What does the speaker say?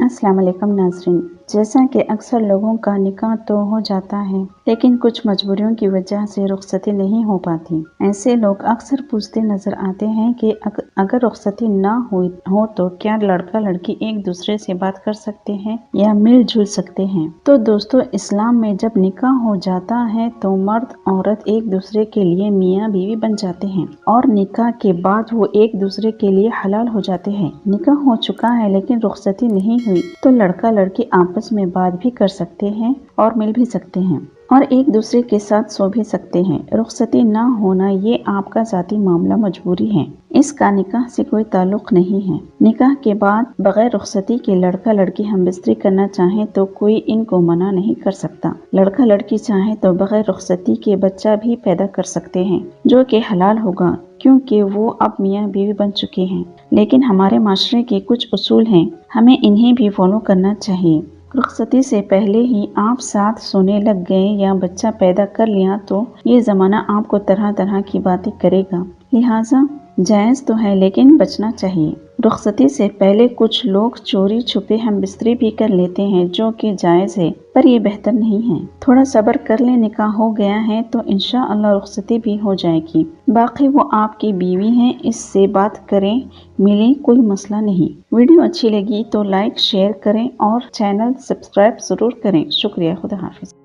अस्सलाम वालेकुम नाज़रीन। जैसा कि अक्सर लोगों का निकाह तो हो जाता है, लेकिन कुछ मजबूरियों की वजह से रुखसती नहीं हो पाती। ऐसे लोग अक्सर पूछते नजर आते हैं कि अगर रुखसती ना हो तो क्या लड़का लड़की एक दूसरे से बात कर सकते हैं या मिलजुल सकते हैं। तो दोस्तों, इस्लाम में जब निकाह हो जाता है तो मर्द औरत एक दूसरे के लिए मियाँ बीवी बन जाते हैं और निकाह के बाद वो एक दूसरे के लिए हलाल हो जाते हैं। निकाह हो चुका है लेकिन रुखसती नहीं हुई तो लड़का लड़की आपस में बात भी कर सकते हैं और मिल भी सकते हैं और एक दूसरे के साथ सो भी सकते हैं। रुखसती ना होना ये आपका ज़ाती मामला, मजबूरी है। इसका निकाह से कोई ताल्लुक नहीं है। निकाह के बाद बगैर रुखसती के लड़का लड़की हमबिस्तरी करना चाहे तो कोई इनको मना नहीं कर सकता। लड़का लड़की चाहे तो बगैर रुखसती के बच्चा भी पैदा कर सकते हैं जो कि हलाल होगा, क्योंकि वो अब मियाँ बीवी बन चुके हैं। लेकिन हमारे माशरे के कुछ उसूल हैं, हमें इन्हें भी फॉलो करना चाहिए। रुखसती से पहले ही आप साथ सोने लग गए या बच्चा पैदा कर लिया तो ये ज़माना आपको तरह तरह की बातें करेगा। लिहाजा जायज़ तो है लेकिन बचना चाहिए। रुखसती से पहले कुछ लोग चोरी छुपे हमबिस्तरी भी कर लेते हैं जो कि जायज़ है, पर ये बेहतर नहीं है। थोड़ा सब्र कर ले, निकाह हो गया है तो इंशाअल्लाह रुखसती भी हो जाएगी। बाकी वो आपकी बीवी हैं, इससे बात करें, मिले, कोई मसला नहीं। वीडियो अच्छी लगी तो लाइक शेयर करें और चैनल सब्सक्राइब ज़रूर करें। शुक्रिया। खुदा हाफिज़।